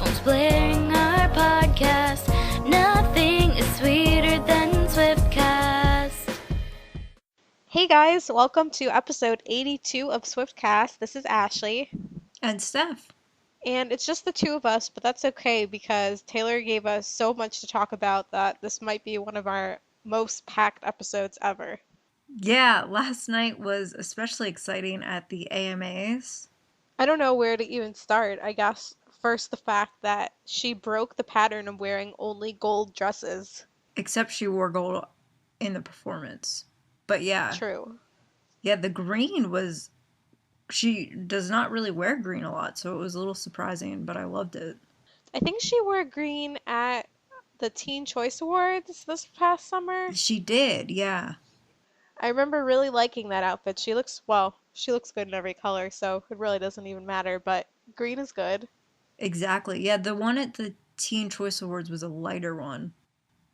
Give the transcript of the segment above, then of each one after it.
phones blaring our podcast. Nothing is sweeter than Swiftcast. Hey guys, welcome to episode 82 of Swiftcast. This is Ashley. And Steph. And it's just the two of us, but that's okay because Taylor gave us so much to talk about that this might be one of our most packed episodes ever. Yeah, last night was especially exciting at the AMAs. I don't know where to even start. I guess first the fact that she broke the pattern of wearing only gold dresses. Except she wore gold in the performance. But yeah. True. Yeah, the green was... She does not really wear green a lot, so it was a little surprising, but I loved it. I think she wore green at the Teen Choice Awards this past summer. She did, yeah. I remember really liking that outfit. She looks good in every color, so it really doesn't even matter, but green is good. Exactly. Yeah, the one at the Teen Choice Awards was a lighter one.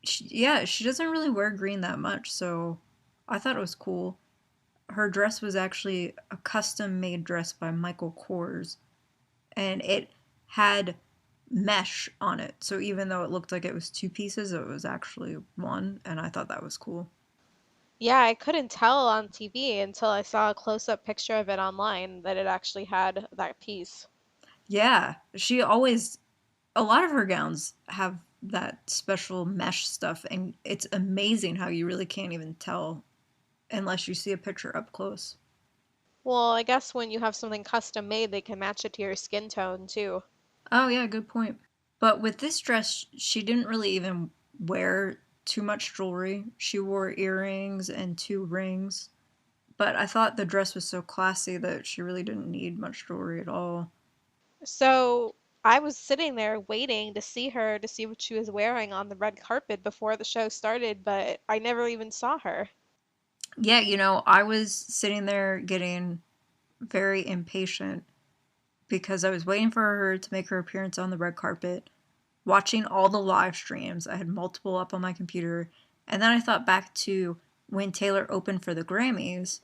She doesn't really wear green that much, so I thought it was cool. Her dress was actually a custom-made dress by Michael Kors, and it had mesh on it. So even though it looked like it was two pieces, it was actually one, and I thought that was cool. Yeah, I couldn't tell on TV until I saw a close-up picture of it online that it actually had that piece. Yeah, a lot of her gowns have that special mesh stuff, and it's amazing how you really can't even tell unless you see a picture up close. Well, I guess when you have something custom made, they can match it to your skin tone too. Oh yeah, good point. But with this dress, she didn't really even wear too much jewelry. She wore earrings and 2 rings. But I thought the dress was so classy that she really didn't need much jewelry at all. So I was sitting there waiting to see what she was wearing on the red carpet before the show started, but I never even saw her. Yeah, I was sitting there getting very impatient because I was waiting for her to make her appearance on the red carpet, watching all the live streams. I had multiple up on my computer. And then I thought back to when Taylor opened for the Grammys.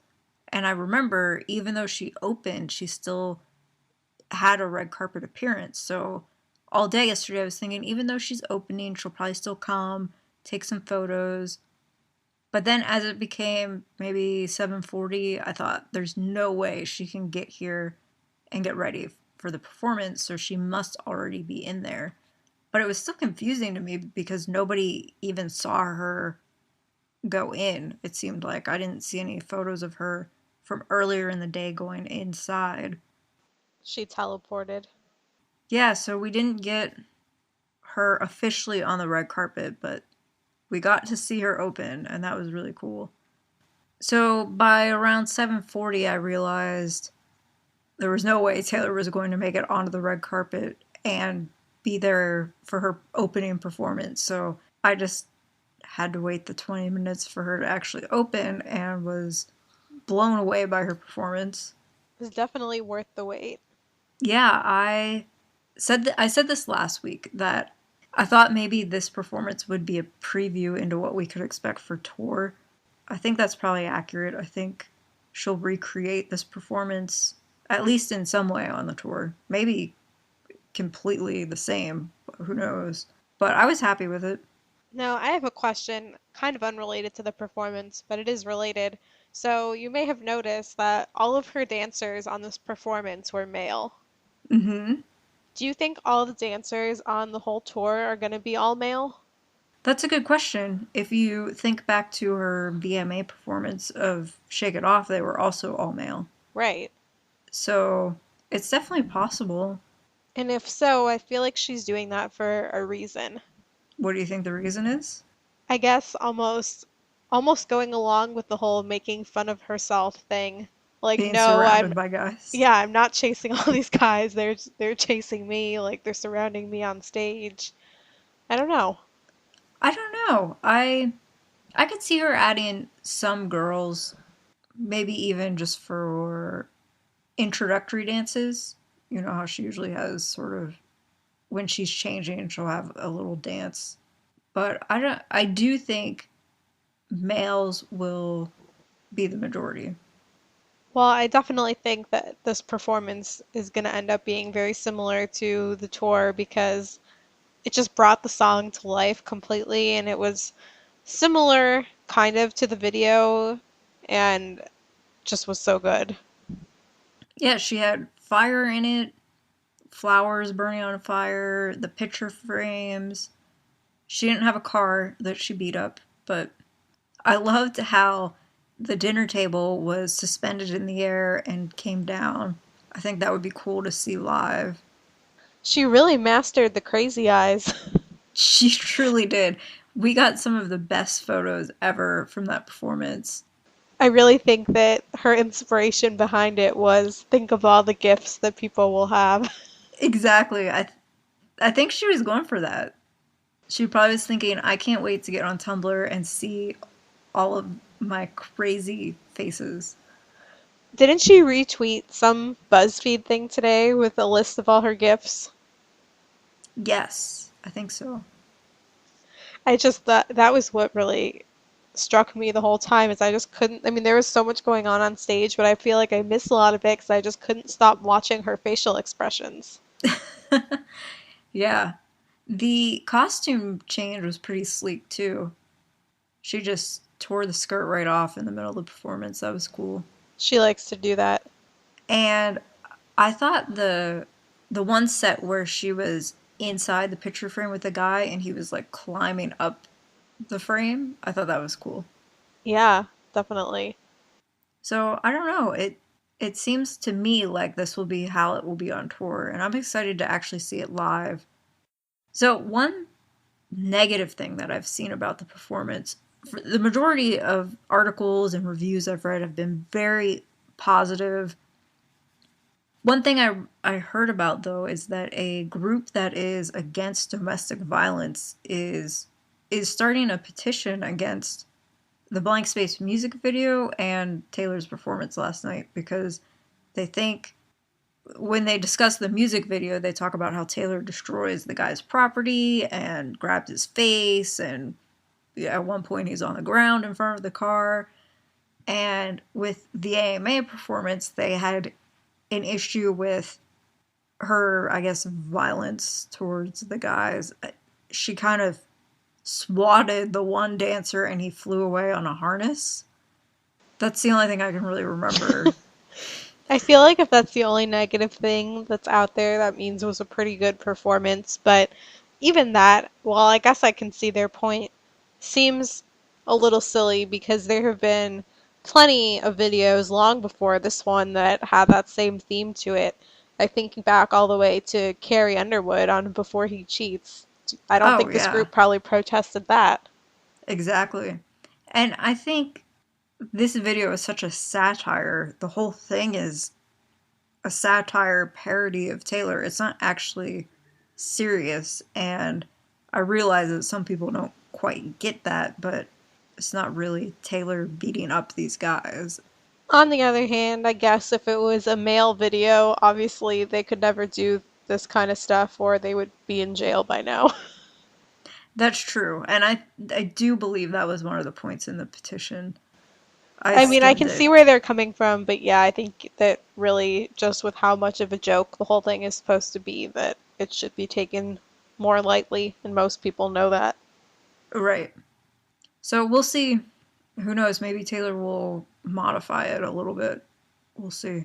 And I remember, even though she opened, she still had a red carpet appearance. So all day yesterday I was thinking, even though she's opening, she'll probably still come, take some photos. But then as it became maybe 7:40, I thought there's no way she can get here and get ready for the performance, so she must already be in there. But it was still confusing to me because nobody even saw her go in. It seemed like I didn't see any photos of her from earlier in the day going inside. She teleported. Yeah, so we didn't get her officially on the red carpet, but we got to see her open, and that was really cool. So by around 7:40, I realized there was no way Taylor was going to make it onto the red carpet and be there for her opening performance. So I just had to wait the 20 minutes for her to actually open and was blown away by her performance. It was definitely worth the wait. Yeah, I said this last week that I thought maybe this performance would be a preview into what we could expect for tour. I think that's probably accurate. I think she'll recreate this performance, at least in some way, on the tour. Maybe completely the same. Who knows? But I was happy with it. Now, I have a question, kind of unrelated to the performance, but it is related. So, you may have noticed that all of her dancers on this performance were male. Mm-hmm. Do you think all the dancers on the whole tour are going to be all male? That's a good question. If you think back to her VMA performance of Shake It Off, they were also all male. Right. So it's definitely possible. And if so, I feel like she's doing that for a reason. What do you think the reason is? I guess almost going along with the whole making fun of herself thing. Like, Being no, surrounded by guys. yeah, I'm not chasing all these guys. They're chasing me, like they're surrounding me on stage. I don't know. I don't know. I could see her adding some girls, maybe even just for introductory dances. You know how she usually has sort of, when she's changing, she'll have a little dance. But I do think males will be the majority. Well, I definitely think that this performance is going to end up being very similar to the tour because it just brought the song to life completely, and it was similar kind of to the video and just was so good. Yeah, she had fire in it, flowers burning on fire, the picture frames. She didn't have a car that she beat up, but I loved how the dinner table was suspended in the air and came down. I think that would be cool to see live. She really mastered the crazy eyes. She truly did. We got some of the best photos ever from that performance. I really think that her inspiration behind it was think of all the gifts that people will have. Exactly. I think she was going for that. She probably was thinking, I can't wait to get on Tumblr and see all of my crazy faces. Didn't she retweet some BuzzFeed thing today with a list of all her gifts? Yes, I think so. I just thought that was what really struck me the whole time is I just couldn't, I mean, there was so much going on stage, but I feel like I missed a lot of it because I just couldn't stop watching her facial expressions. Yeah. The costume change was pretty sleek too. She just tore the skirt right off in the middle of the performance. That was cool. She likes to do that. And I thought the one set where she was inside the picture frame with the guy and he was like climbing up the frame, I thought that was cool. Yeah, definitely. So I don't know. It seems to me like this will be how it will be on tour, and I'm excited to actually see it live. So one negative thing that I've seen about the performance, the majority of articles and reviews I've read have been very positive. One thing I heard about though is that a group that is against domestic violence is starting a petition against the Blank Space music video and Taylor's performance last night because they think when they discuss the music video, they talk about how Taylor destroys the guy's property and grabbed his face, and at one point he's on the ground in front of the car. And with the AMA performance, they had an issue with her, I guess, violence towards the guys. She kind of swatted the one dancer and he flew away on a harness. That's the only thing I can really remember. I feel like if that's the only negative thing that's out there, that means it was a pretty good performance. But even that, while I guess I can see their point, seems a little silly because there have been plenty of videos long before this one that had that same theme to it. I think back all the way to Carrie Underwood on Before He Cheats. I don't think this group probably protested that. Exactly. And I think this video is such a satire. The whole thing is a satire parody of Taylor. It's not actually serious. And I realize that some people don't quite get that, but it's not really Taylor beating up these guys. On the other hand, I guess if it was a male video, obviously they could never do this kind of stuff or they would be in jail by now. That's true. And I do believe that was one of the points in the petition. I mean, I can see where they're coming from, but yeah, I think that really just with how much of a joke the whole thing is supposed to be, that it should be taken more lightly, and most people know that. Right. So we'll see. Who knows? Maybe Taylor will modify it a little bit. We'll see.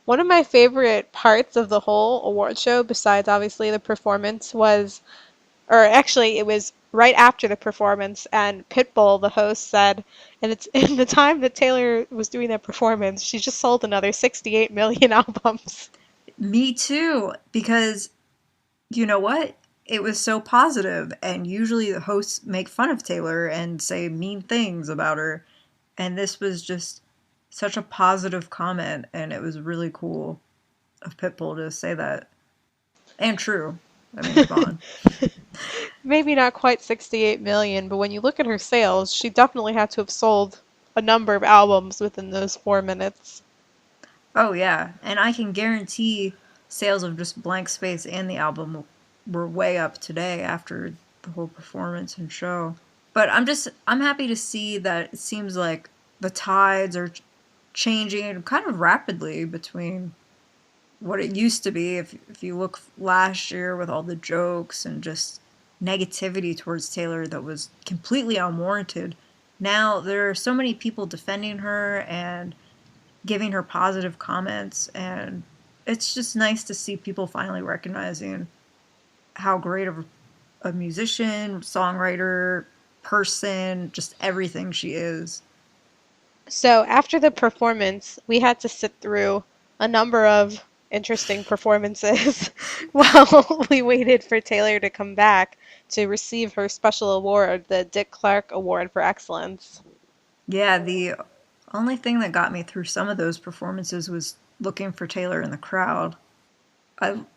One of my favorite parts of the whole award show, besides obviously the performance, was, or actually it was right after the performance, and Pitbull, the host, said, and it's in the time that Taylor was doing that performance, she just sold another 68 million albums. Me too, because you know what? It was so positive, and usually the hosts make fun of Taylor and say mean things about her, and this was just such a positive comment, and it was really cool of Pitbull to say that. And true. I mean, come on. Maybe not quite 68 million, but when you look at her sales, she definitely had to have sold a number of albums within those 4 minutes. Oh, yeah. And I can guarantee sales of just Blank Space and the album were way up today after the whole performance and show. But I'm happy to see that it seems like the tides are changing kind of rapidly between what it used to be. If you look last year with all the jokes and just negativity towards Taylor that was completely unwarranted, now there are so many people defending her and giving her positive comments, and it's just nice to see people finally recognizing how great of a musician, songwriter, person, just everything she is. So after the performance, we had to sit through a number of interesting performances while we waited for Taylor to come back to receive her special award, the Dick Clark Award for Excellence. Yeah, the only thing that got me through some of those performances was looking for Taylor in the crowd.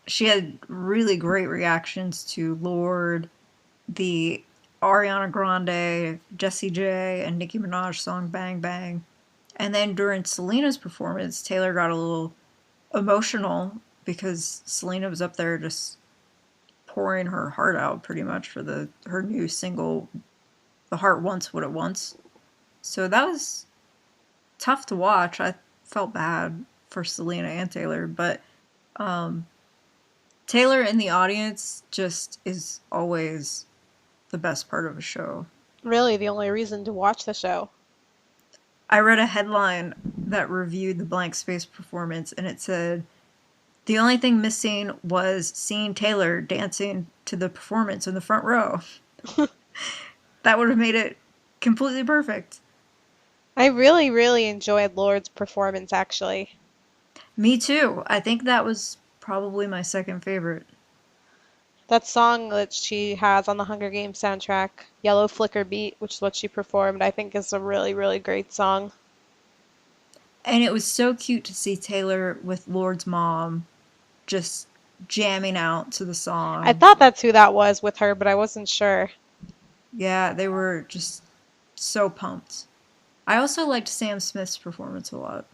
She had really great reactions to Lord, the Ariana Grande, Jessie J, and Nicki Minaj song Bang Bang. And then during Selena's performance, Taylor got a little emotional because Selena was up there just pouring her heart out pretty much for her new single, The Heart Wants What It Wants. So that was tough to watch. I felt bad for Selena and Taylor, but Taylor in the audience just is always the best part of a show. Really, the only reason to watch the show. I read a headline that reviewed the Blank Space performance, and it said, the only thing missing was seeing Taylor dancing to the performance in the front row. That would have made it completely perfect. I really, really enjoyed Lord's performance, actually. Me too. I think that was probably my second favorite. That song that she has on the Hunger Games soundtrack, Yellow Flicker Beat, which is what she performed, I think is a really, really great song. And it was so cute to see Taylor with Lord's mom just jamming out to the song. I thought that's who that was with her, but I wasn't sure. Yeah, they were just so pumped. I also liked Sam Smith's performance a lot.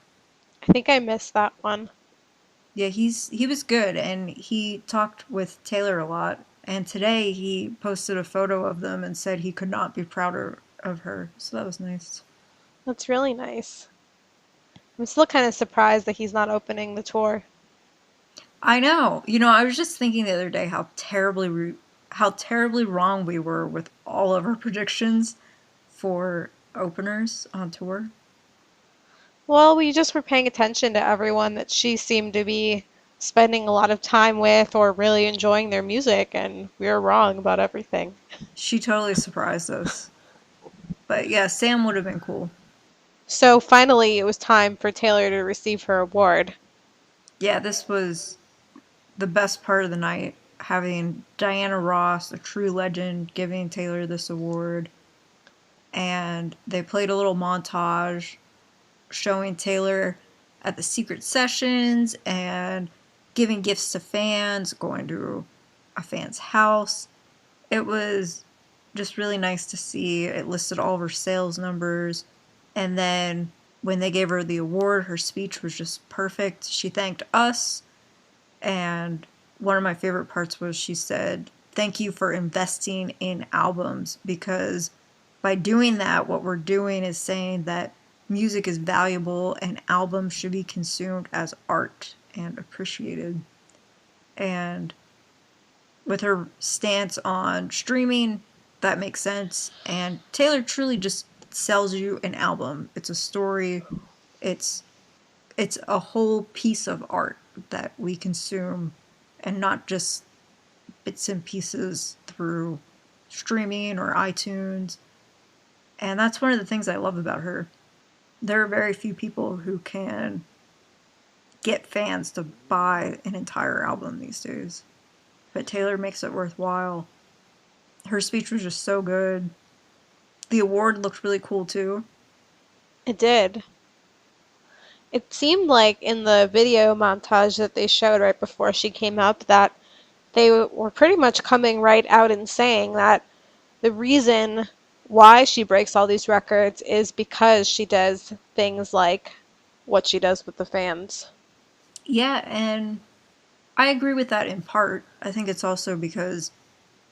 I think I missed that one. Yeah, he was good, and he talked with Taylor a lot. And today he posted a photo of them and said he could not be prouder of her. So that was nice. That's really nice. I'm still kind of surprised that he's not opening the tour. I know. You know, I was just thinking the other day how terribly wrong we were with all of our predictions for openers on tour. Well, we just were paying attention to everyone that she seemed to be spending a lot of time with or really enjoying their music, and we were wrong about everything. She totally surprised us. But yeah, Sam would have been cool. So finally, it was time for Taylor to receive her award. Yeah, this was the best part of the night, having Diana Ross, a true legend, giving Taylor this award. And they played a little montage showing Taylor at the secret sessions and giving gifts to fans, going to a fan's house. It was just really nice to see. It listed all of her sales numbers. And then when they gave her the award, her speech was just perfect. She thanked us. And one of my favorite parts was she said, "Thank you for investing in albums," because by doing that, what we're doing is saying that music is valuable and albums should be consumed as art and appreciated. And with her stance on streaming, that makes sense. And Taylor truly just sells you an album. It's a story. It's a whole piece of art that we consume, and not just bits and pieces through streaming or iTunes. And that's one of the things I love about her. There are very few people who can get fans to buy an entire album these days. But Taylor makes it worthwhile. Her speech was just so good. The award looked really cool too. It did. It seemed like in the video montage that they showed right before she came up that they were pretty much coming right out and saying that the reason why she breaks all these records is because she does things like what she does with the fans. Yeah, and I agree with that in part. I think it's also because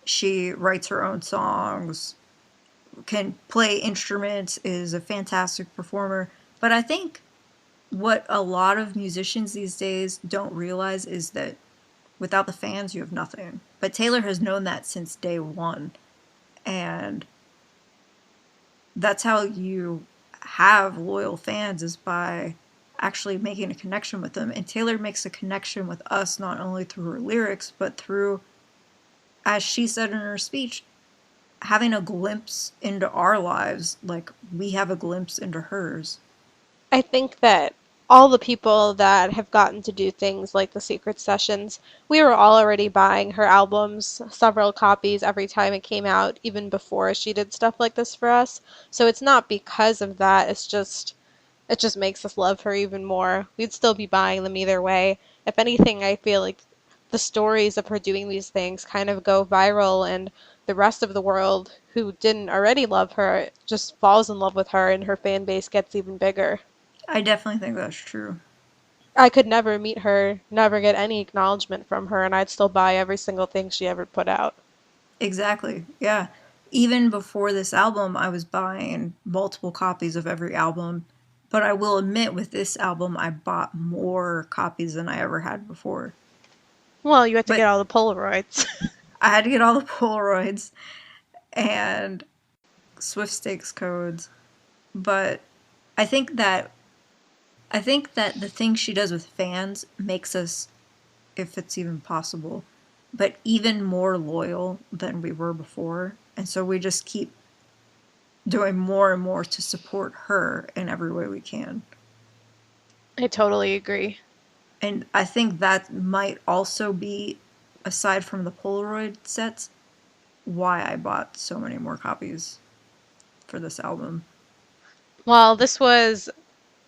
she writes her own songs, can play instruments, is a fantastic performer. But I think what a lot of musicians these days don't realize is that without the fans, you have nothing. But Taylor has known that since day one. And that's how you have loyal fans, is by actually making a connection with them. And Taylor makes a connection with us not only through her lyrics, but through, as she said in her speech, having a glimpse into our lives like we have a glimpse into hers. I think that all the people that have gotten to do things like the secret sessions, we were all already buying her albums, several copies every time it came out, even before she did stuff like this for us. So it's not because of that, it just makes us love her even more. We'd still be buying them either way. If anything, I feel like the stories of her doing these things kind of go viral, and the rest of the world who didn't already love her just falls in love with her, and her fan base gets even bigger. I definitely think that's true. I could never meet her, never get any acknowledgement from her, and I'd still buy every single thing she ever put out. Exactly. Yeah. Even before this album, I was buying multiple copies of every album. But I will admit, with this album, I bought more copies than I ever had before. Well, you had to But get all the Polaroids. I had to get all the Polaroids and Swiftcast codes. But I think that the thing she does with fans makes us, if it's even possible, but even more loyal than we were before. And so we just keep doing more and more to support her in every way we can. I totally agree. And I think that might also be, aside from the Polaroid sets, why I bought so many more copies for this album. Well, this was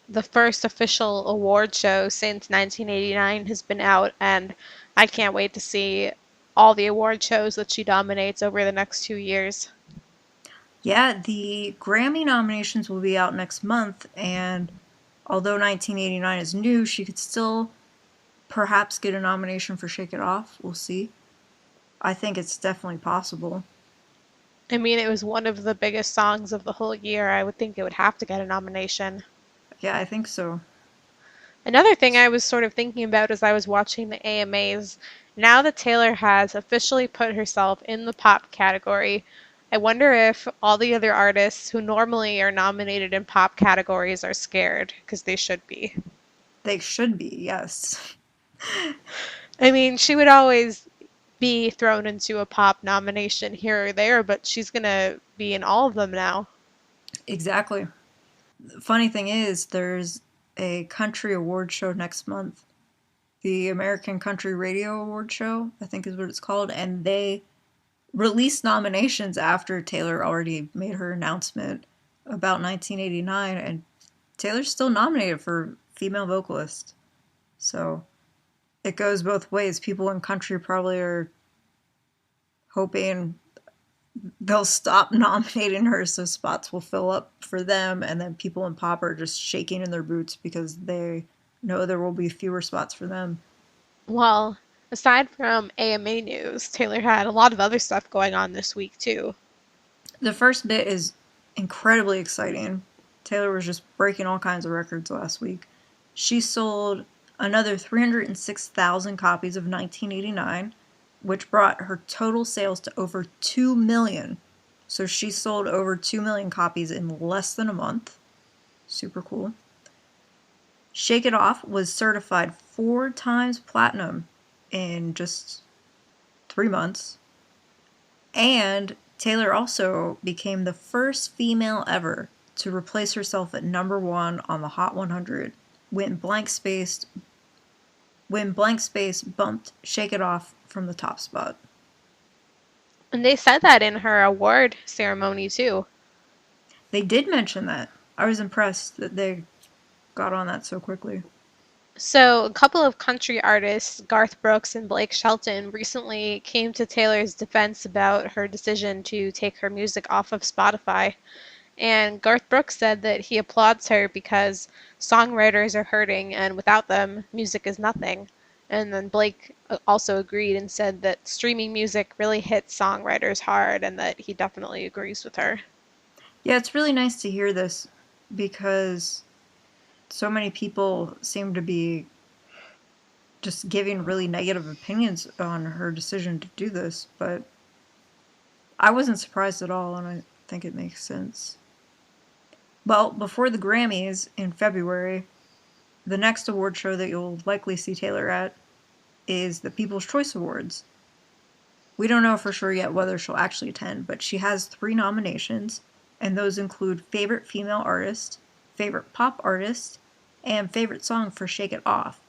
the first official award show since 1989 has been out, and I can't wait to see all the award shows that she dominates over the next 2 years. Yeah, the Grammy nominations will be out next month, and although 1989 is new, she could still perhaps get a nomination for Shake It Off. We'll see. I think it's definitely possible. I mean, it was one of the biggest songs of the whole year. I would think it would have to get a nomination. Yeah, I think so. Another thing I was sort of thinking about as I was watching the AMAs, now that Taylor has officially put herself in the pop category, I wonder if all the other artists who normally are nominated in pop categories are scared, because they should be. They should be, yes. I mean, she would always be thrown into a pop nomination here or there, but she's gonna be in all of them now. Exactly. The funny thing is, there's a country award show next month. The American Country Radio Award Show, I think is what it's called, and they released nominations after Taylor already made her announcement about 1989, and Taylor's still nominated for female vocalist. So it goes both ways. People in country probably are hoping they'll stop nominating her so spots will fill up for them, and then people in pop are just shaking in their boots because they know there will be fewer spots for them. Well, aside from AMA news, Taylor had a lot of other stuff going on this week, too. The first bit is incredibly exciting. Taylor was just breaking all kinds of records last week. She sold another 306,000 copies of 1989, which brought her total sales to over 2 million. So she sold over 2 million copies in less than a month. Super cool. Shake It Off was certified 4 times platinum in just 3 months. And Taylor also became the first female ever to replace herself at number 1 on the Hot 100 when Blank Space bumped Shake It Off from the top spot. And they said that in her award ceremony, too. They did mention that. I was impressed that they got on that so quickly. So, a couple of country artists, Garth Brooks and Blake Shelton, recently came to Taylor's defense about her decision to take her music off of Spotify. And Garth Brooks said that he applauds her because songwriters are hurting, and without them, music is nothing. And then Blake also agreed and said that streaming music really hits songwriters hard, and that he definitely agrees with her. Yeah, it's really nice to hear this because so many people seem to be just giving really negative opinions on her decision to do this, but I wasn't surprised at all, and I think it makes sense. Well, before the Grammys in February, the next award show that you'll likely see Taylor at is the People's Choice Awards. We don't know for sure yet whether she'll actually attend, but she has 3 nominations, and those include Favorite Female Artist, Favorite Pop Artist, and Favorite Song for Shake It Off.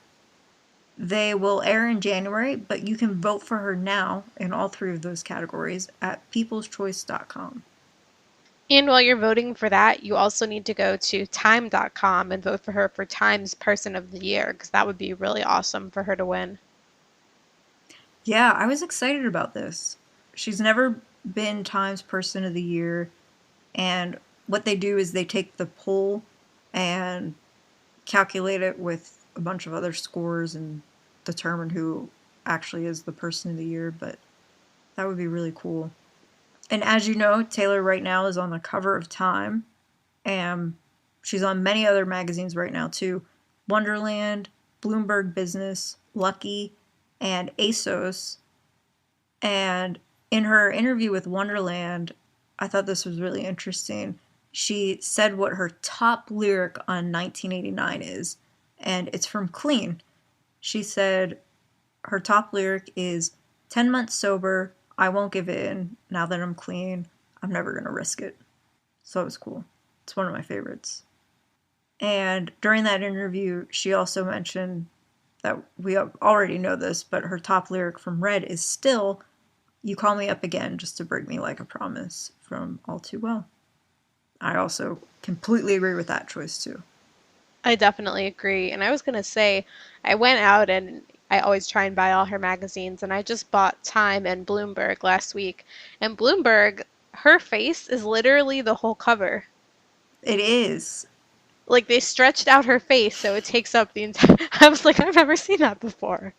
They will air in January, but you can vote for her now in all 3 of those categories at peopleschoice.com. And while you're voting for that, you also need to go to time.com and vote for her for Time's Person of the Year, because that would be really awesome for her to win. Yeah, I was excited about this. She's never been Time's Person of the Year, and what they do is they take the poll and calculate it with a bunch of other scores and determine who actually is the Person of the Year, but that would be really cool. And as you know, Taylor right now is on the cover of Time, and she's on many other magazines right now too. Wonderland, Bloomberg Business, Lucky, and ASOS. And in her interview with Wonderland, I thought this was really interesting. She said what her top lyric on 1989 is, and it's from Clean. She said her top lyric is 10 months sober, I won't give in, now that I'm clean, I'm never gonna risk it. So it was cool. It's one of my favorites. And during that interview, she also mentioned that we already know this, but her top lyric from Red is still, you call me up again just to break me like a promise, from All Too Well. I also completely agree with that choice too. I definitely agree. And I was going to say, I went out and I always try and buy all her magazines, and I just bought Time and Bloomberg last week. And Bloomberg, her face is literally the whole cover. It is. Like, they stretched out her face so it takes up the entire... I was like, I've never seen that before.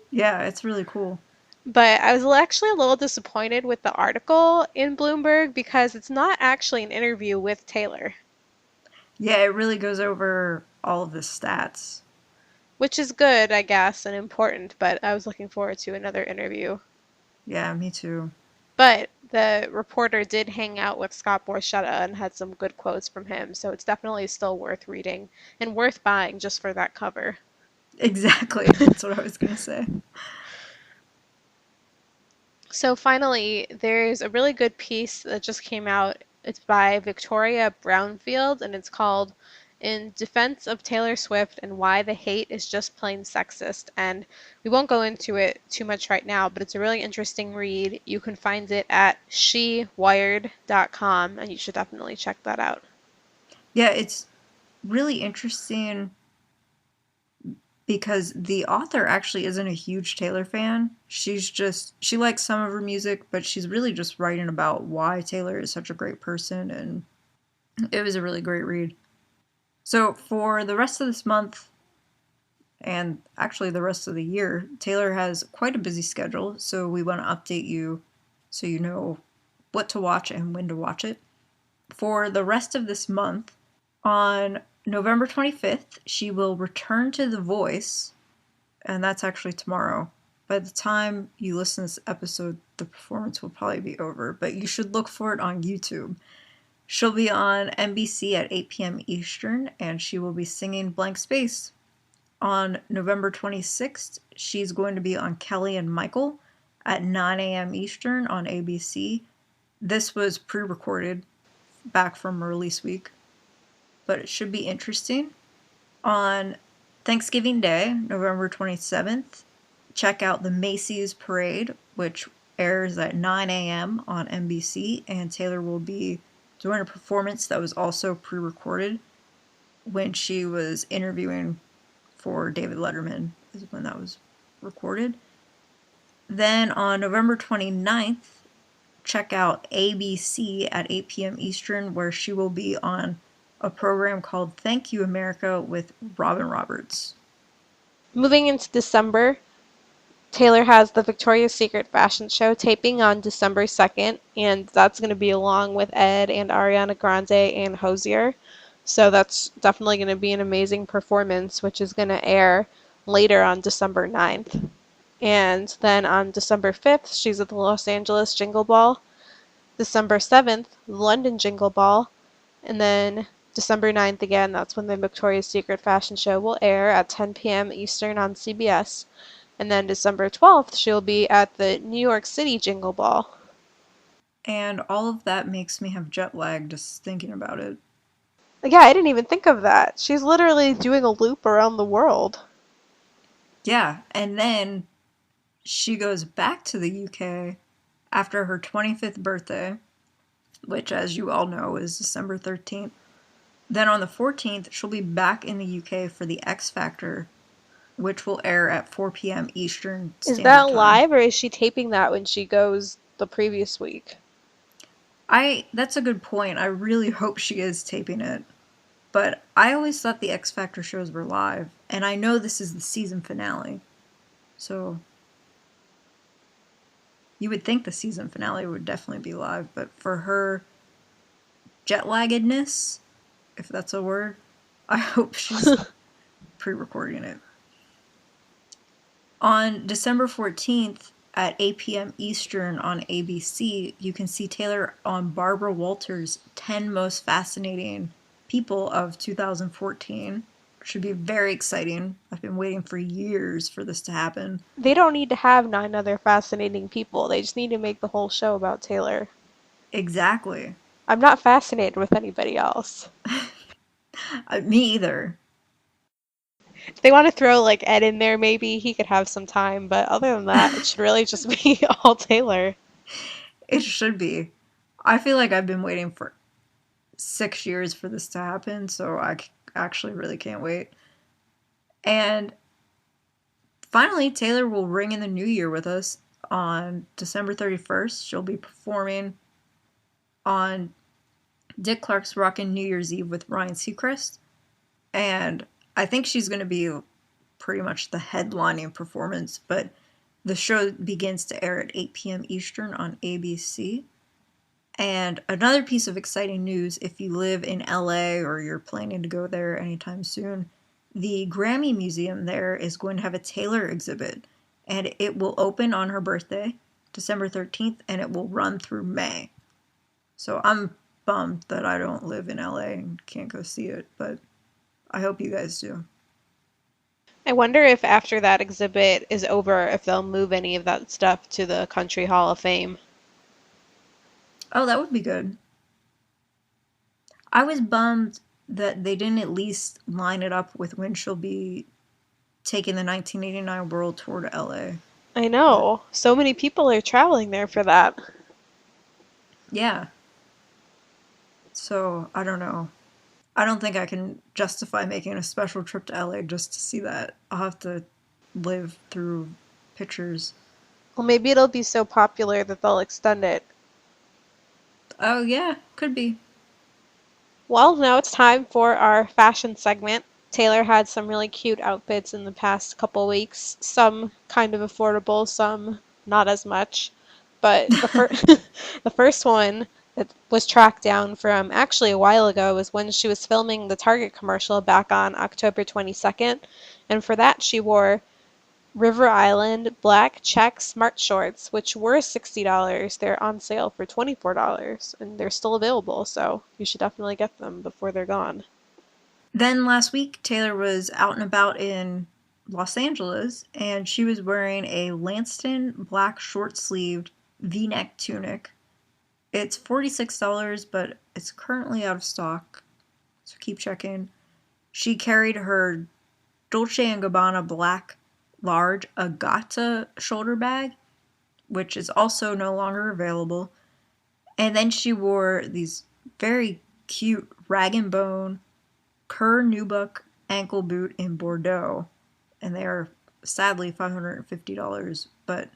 Yeah, it's really cool. But I was actually a little disappointed with the article in Bloomberg because it's not actually an interview with Taylor. Yeah, it really goes over all of the stats. Which is good, I guess, and important, but I was looking forward to another interview. Yeah, me too. But the reporter did hang out with Scott Borchetta and had some good quotes from him, so it's definitely still worth reading and worth buying just for that cover. Exactly. That's what I was going to say. So finally, there's a really good piece that just came out. It's by Victoria Brownfield, and it's called In Defense of Taylor Swift and Why the Hate is Just Plain Sexist. And we won't go into it too much right now, but it's a really interesting read. You can find it at shewired.com, and you should definitely check that out. Yeah, it's really interesting because the author actually isn't a huge Taylor fan. She likes some of her music, but she's really just writing about why Taylor is such a great person, and it was a really great read. So for the rest of this month, and actually the rest of the year, Taylor has quite a busy schedule, so we want to update you so you know what to watch and when to watch it. For the rest of this month, on November 25th, she will return to The Voice, and that's actually tomorrow. By the time you listen to this episode, the performance will probably be over, but you should look for it on YouTube. She'll be on NBC at 8 p.m. Eastern, and she will be singing Blank Space. On November 26th, she's going to be on Kelly and Michael at 9 a.m. Eastern on ABC. This was pre-recorded back from release week, but it should be interesting. On Thanksgiving Day, November 27th, check out the Macy's Parade, which airs at 9 a.m. on NBC, and Taylor will be doing a performance that was also pre-recorded when she was interviewing for David Letterman, is when that was recorded. Then on November 29th, check out ABC at 8 p.m. Eastern, where she will be on a program called Thank You America with Robin Roberts. Moving into December, Taylor has the Victoria's Secret fashion show taping on December 2nd, and that's going to be along with Ed and Ariana Grande and Hozier. So that's definitely going to be an amazing performance, which is going to air later on December 9th. And then on December 5th, she's at the Los Angeles Jingle Ball. December 7th, London Jingle Ball. And then December 9th again, that's when the Victoria's Secret fashion show will air at 10 p.m. Eastern on CBS. And then December 12th, she'll be at the New York City Jingle Ball. And all of that makes me have jet lag just thinking about it. Yeah, I didn't even think of that. She's literally doing a loop around the world. Yeah, and then she goes back to the UK after her 25th birthday, which, as you all know, is December 13th. Then on the 14th, she'll be back in the UK for the X Factor, which will air at 4 p.m. Eastern Is Standard that Time. live, or is she taping that when she goes the previous week? That's a good point. I really hope she is taping it. But I always thought the X Factor shows were live, and I know this is the season finale. So you would think the season finale would definitely be live, but for her jet laggedness, if that's a word, I hope she's pre-recording it. On December 14th at 8 p.m. Eastern on ABC, you can see Taylor on Barbara Walters' 10 Most Fascinating People of 2014. Should be very exciting. I've been waiting for years for this to happen. They don't need to have 9 other fascinating people. They just need to make the whole show about Taylor. Exactly. I'm not fascinated with anybody else. Me either. If they want to throw like Ed in there, maybe he could have some time, but other than that, it should really just be all Taylor. It should be. I feel like I've been waiting for 6 years for this to happen, so I actually really can't wait. And finally, Taylor will ring in the new year with us on December 31st. She'll be performing on Dick Clark's Rockin' New Year's Eve with Ryan Seacrest. And I think she's going to be pretty much the headlining performance, but the show begins to air at 8 p.m. Eastern on ABC. And another piece of exciting news, if you live in LA or you're planning to go there anytime soon, the Grammy Museum there is going to have a Taylor exhibit, and it will open on her birthday, December 13th, and it will run through May. So I'm bummed that I don't live in LA and can't go see it, but I hope you guys do. I wonder if after that exhibit is over, if they'll move any of that stuff to the Country Hall of Fame. Oh, that would be good. I was bummed that they didn't at least line it up with when she'll be taking the 1989 World Tour to LA. I know. So many people are traveling there for that. Yeah. So, I don't know. I don't think I can justify making a special trip to LA just to see that. I'll have to live through pictures. Well, maybe it'll be so popular that they'll extend it. Oh, yeah. Could be. Well, now it's time for our fashion segment. Taylor had some really cute outfits in the past couple weeks. Some kind of affordable, some not as much. But the first one that was tracked down from actually a while ago was when she was filming the Target commercial back on October 22nd. And for that, she wore River Island black check smart shorts, which were $60. They're on sale for $24, and they're still available, so you should definitely get them before they're gone. Then last week, Taylor was out and about in Los Angeles, and she was wearing a Lanston black short-sleeved V-neck tunic. It's $46, but it's currently out of stock, so keep checking. She carried her Dolce & Gabbana black large Agata shoulder bag, which is also no longer available. And then she wore these very cute rag and bone Kerr Nubuck ankle boot in Bordeaux, and they are sadly $550, but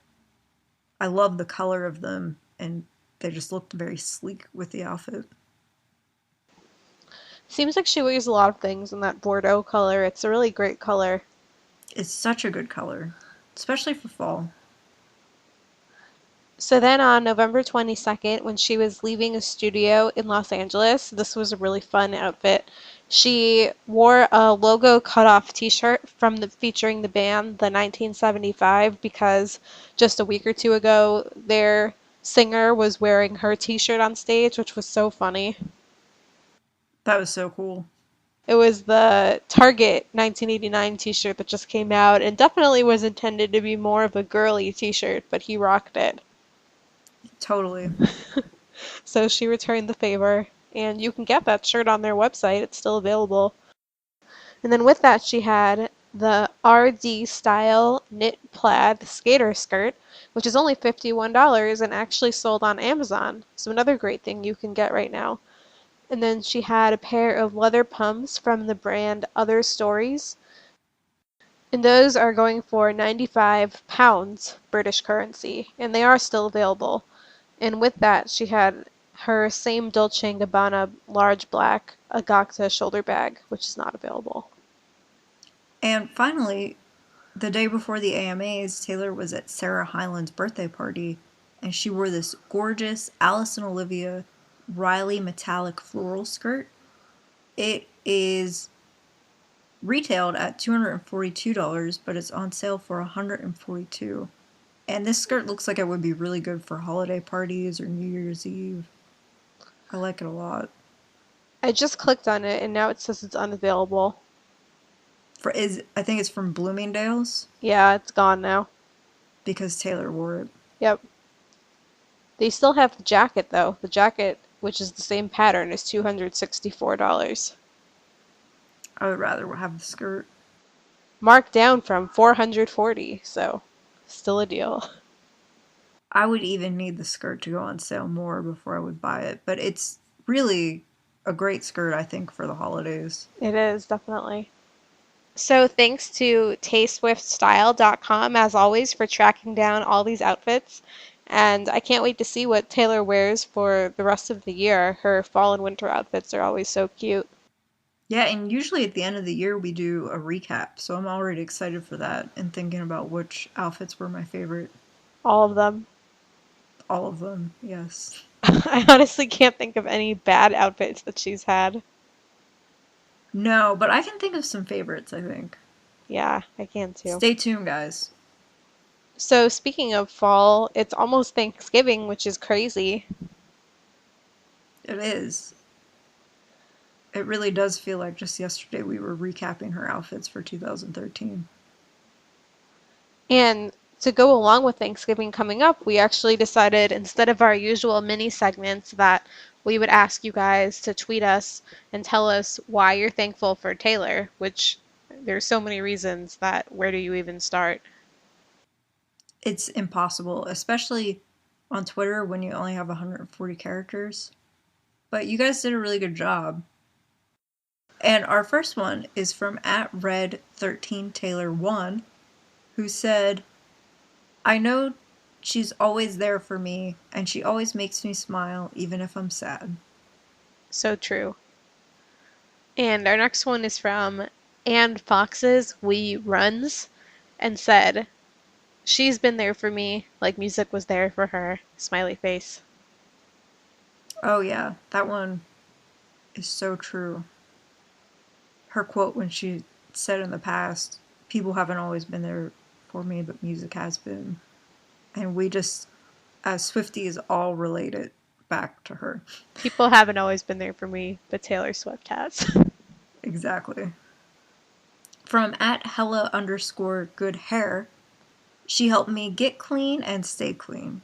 I love the color of them, and they just looked very sleek with the outfit. Seems like she wears a lot of things in that Bordeaux color. It's a really great color. It's such a good color, especially for fall. So then on November 22nd, when she was leaving a studio in Los Angeles, this was a really fun outfit. She wore a logo cut-off t-shirt featuring the band The 1975 because just a week or two ago their singer was wearing her t-shirt on stage, which was so funny. That was so cool. It was the Target 1989 t-shirt that just came out and definitely was intended to be more of a girly t-shirt, but he rocked it. Totally. So she returned the favor, and you can get that shirt on their website. It's still available. And then with that, she had the RD style knit plaid skater skirt, which is only $51 and actually sold on Amazon. So another great thing you can get right now. And then she had a pair of leather pumps from the brand Other Stories. And those are going for £95 British currency, and they are still available. And with that, she had her same Dolce & Gabbana large black Agacta shoulder bag, which is not available. And finally, the day before the AMAs, Taylor was at Sarah Hyland's birthday party, and she wore this gorgeous Alice and Olivia Riley metallic floral skirt. It is retailed at $242, but it's on sale for $142. And this skirt looks like it would be really good for holiday parties or New Year's Eve. I like it a lot. I just clicked on it, and now it says it's unavailable. I think it's from Bloomingdale's. Yeah, it's gone now. Because Taylor wore it. Yep. They still have the jacket, though. The jacket, which is the same pattern, is $264. I would rather have the skirt. Marked down from $440, so still a deal. I would even need the skirt to go on sale more before I would buy it, but it's really a great skirt, I think, for the holidays. It is, definitely. So thanks to tayswiftstyle.com, as always, for tracking down all these outfits. And I can't wait to see what Taylor wears for the rest of the year. Her fall and winter outfits are always so cute. Yeah, and usually at the end of the year we do a recap, so I'm already excited for that and thinking about which outfits were my favorite. All of them. All of them, yes. I honestly can't think of any bad outfits that she's had. No, but I can think of some favorites, I think. Yeah, I can too. Stay tuned, guys. So speaking of fall, it's almost Thanksgiving, which is crazy. It is. It really does feel like just yesterday we were recapping her outfits for 2013. And to go along with Thanksgiving coming up, we actually decided instead of our usual mini segments that we would ask you guys to tweet us and tell us why you're thankful for Taylor, which there's so many reasons that where do you even start? It's impossible, especially on Twitter when you only have 140 characters. But you guys did a really good job. And our first one is from @Red13Taylor1, who said, I know she's always there for me, and she always makes me smile, even if I'm sad. So true. And our next one is from Ann Fox's We Runs, and said, she's been there for me, like music was there for her. Smiley face. Oh yeah, that one is so true. Her quote when she said in the past, people haven't always been there for me, but music has been. And we just, as Swifties, all relate it back to her. People haven't always been there for me, but Taylor Swift has. Exactly. From @Hella_good hair, she helped me get clean and stay clean.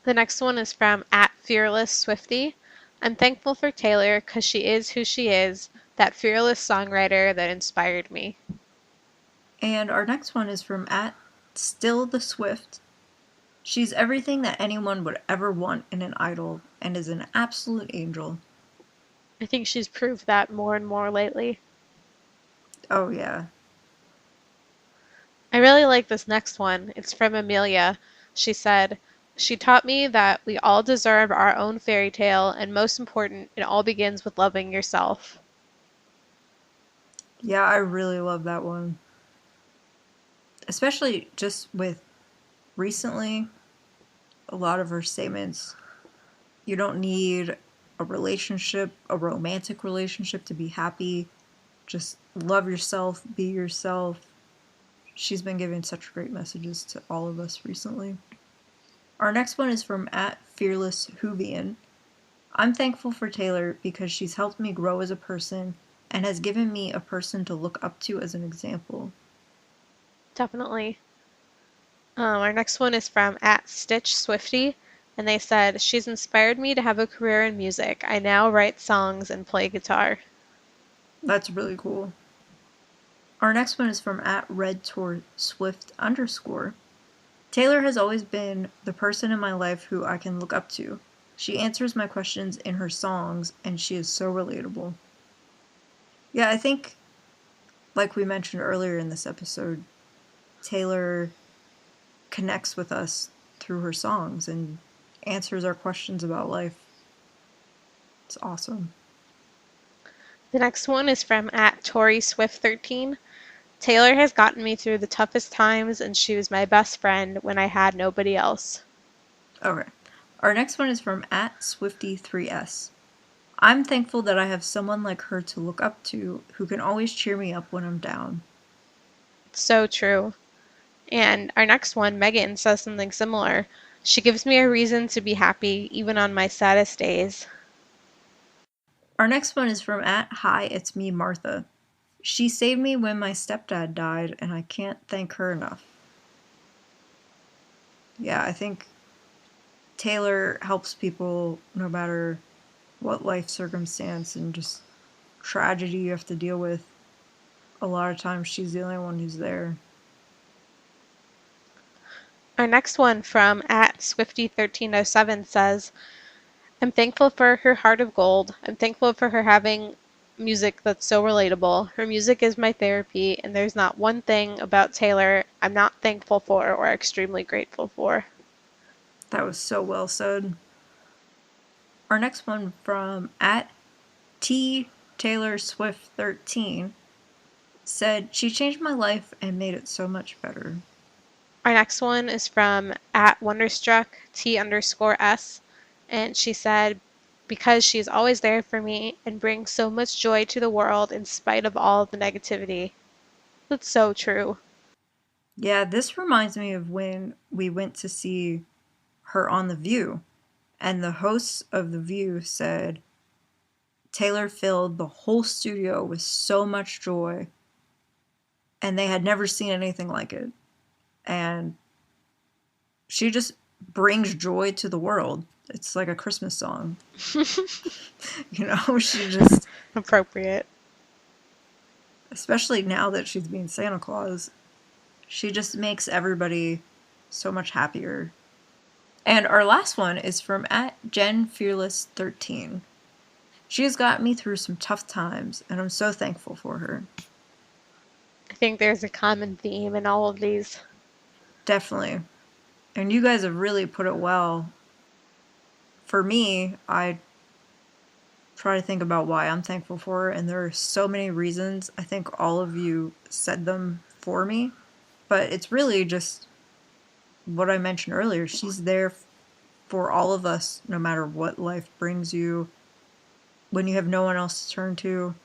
The next one is from @FearlessSwifty. I'm thankful for Taylor because she is who she is, that fearless songwriter that inspired me. And our next one is from @StillTheSwift. She's everything that anyone would ever want in an idol and is an absolute angel. I think she's proved that more and more lately. Oh yeah. I really like this next one. It's from Amelia. She said, she taught me that we all deserve our own fairy tale, and most important, it all begins with loving yourself. Yeah, I really love that one. Especially just with recently, a lot of her statements. You don't need a relationship, a romantic relationship, to be happy. Just love yourself, be yourself. She's been giving such great messages to all of us recently. Our next one is from @FearlessHoovian. I'm thankful for Taylor because she's helped me grow as a person and has given me a person to look up to as an example. Definitely. Our next one is from @StitchSwifty, and they said, she's inspired me to have a career in music. I now write songs and play guitar. That's really cool. Our next one is from @RedTourSwift_. Taylor has always been the person in my life who I can look up to. She answers my questions in her songs, and she is so relatable. Yeah, I think, like we mentioned earlier in this episode, Taylor connects with us through her songs and answers our questions about life. It's awesome. The next one is from @TorySwift13. Taylor has gotten me through the toughest times, and she was my best friend when I had nobody else. Okay. Our next one is from @Swifty3S. I'm thankful that I have someone like her to look up to who can always cheer me up when I'm down. So true. And our next one, Megan, says something similar. She gives me a reason to be happy even on my saddest days. Our next one is from @Hi, it's me, Martha. She saved me when my stepdad died, and I can't thank her enough. Yeah, I think Taylor helps people no matter what life circumstance and just tragedy you have to deal with. A lot of times she's the only one who's there. Our next one from @Swifty1307 says, I'm thankful for her heart of gold. I'm thankful for her having music that's so relatable. Her music is my therapy, and there's not one thing about Taylor I'm not thankful for or extremely grateful for. That was so well said. Our next one from @TTaylorSwift13 said, she changed my life and made it so much better. Our next one is from @WonderstruckT_S, and she said, because she's always there for me and brings so much joy to the world in spite of all the negativity. That's so true. Yeah, this reminds me of when we went to see her on The View, and the hosts of The View said Taylor filled the whole studio with so much joy, and they had never seen anything like it. And she just brings joy to the world. It's like a Christmas song. She just... Appropriate. Especially now that she's being Santa Claus, she just makes everybody so much happier. And our last one is from @JenFearless13. She has got me through some tough times, and I'm so thankful for her. I think there's a common theme in all of these. Definitely. And you guys have really put it well. For me, I try to think about why I'm thankful for her, and there are so many reasons. I think all of you said them for me, but it's really just what I mentioned earlier. She's there for all of us, no matter what life brings you. When you have no one else to turn to,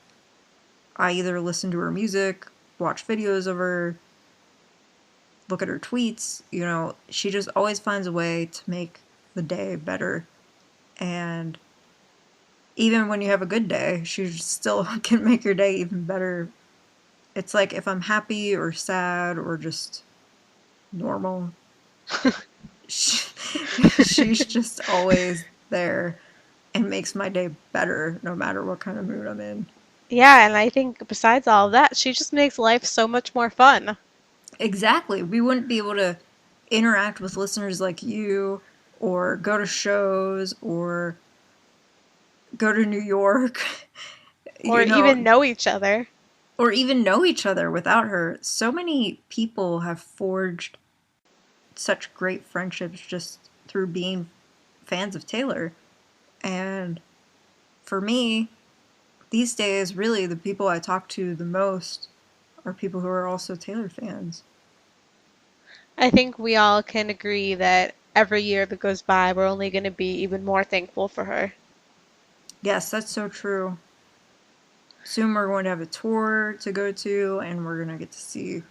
I either listen to her music, watch videos of her, look at her tweets. She just always finds a way to make the day better. And even when you have a good day, she still can make your day even better. It's like if I'm happy or sad or just normal, she's just always there and makes my day better no matter what kind of mood I'm in. Yeah, and I think besides all of that, she just makes life so much more fun. Exactly. We wouldn't be able to interact with listeners like you, or go to shows, or go to New York. Or even know each other. Or even know each other without her. So many people have forged such great friendships just through being fans of Taylor. And for me, these days, really, the people I talk to the most are people who are also Taylor fans. I think we all can agree that every year that goes by, we're only going to be even more thankful for her. Yes, that's so true. Soon we're going to have a tour to go to, and we're going to get to see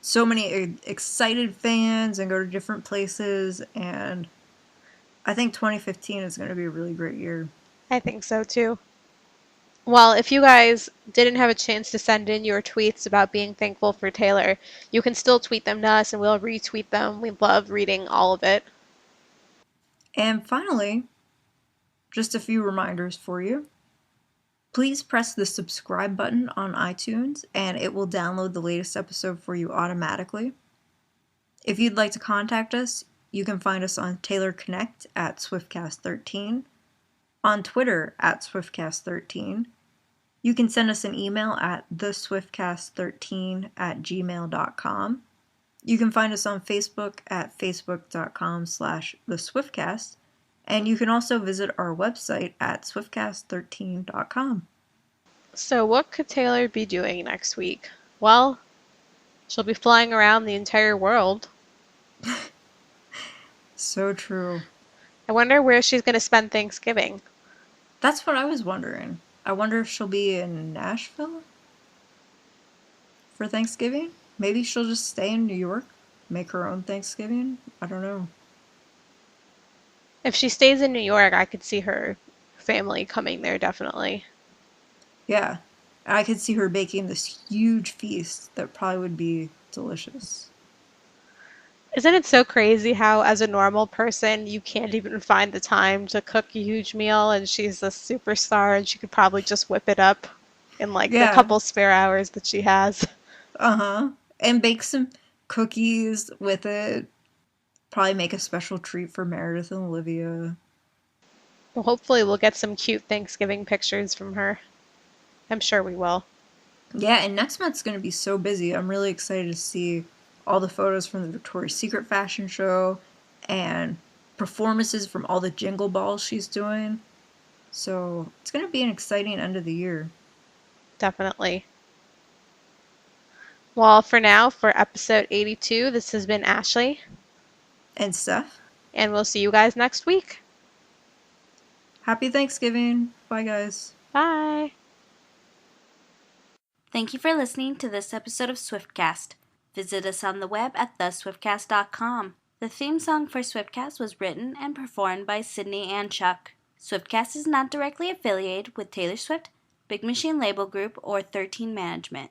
so many excited fans and go to different places. And I think 2015 is going to be a really great year. I think so too. Well, if you guys didn't have a chance to send in your tweets about being thankful for Taylor, you can still tweet them to us and we'll retweet them. We love reading all of it. And finally, just a few reminders for you. Please press the subscribe button on iTunes and it will download the latest episode for you automatically. If you'd like to contact us, you can find us on Taylor Connect at Swiftcast13, on Twitter at Swiftcast13. You can send us an email at theswiftcast13@gmail.com. You can find us on Facebook at facebook.com/theswiftcast. And you can also visit our website at swiftcast13.com. So, what could Taylor be doing next week? Well, she'll be flying around the entire world. So true. I wonder where she's going to spend Thanksgiving. That's what I was wondering. I wonder if she'll be in Nashville for Thanksgiving? Maybe she'll just stay in New York, make her own Thanksgiving? I don't know. If she stays in New York, I could see her family coming there definitely. Yeah. I could see her baking this huge feast that probably would be delicious. Isn't it so crazy how, as a normal person, you can't even find the time to cook a huge meal, and she's a superstar, and she could probably just whip it up in like the couple spare hours that she has. Uh-huh. And bake some cookies with it. Probably make a special treat for Meredith and Olivia. Well, hopefully we'll get some cute Thanksgiving pictures from her. I'm sure we will. Yeah, and next month's going to be so busy. I'm really excited to see all the photos from the Victoria's Secret fashion show and performances from all the jingle balls she's doing. So it's going to be an exciting end of the year. Definitely. Well, for now, for episode 82, this has been Ashley. And Steph. And we'll see you guys next week. Happy Thanksgiving. Bye, guys. Bye. Thank you for listening to this episode of Swiftcast. Visit us on the web at theswiftcast.com. The theme song for Swiftcast was written and performed by Sydney and Chuck. Swiftcast is not directly affiliated with Taylor Swift, Big Machine Label Group, or 13 Management.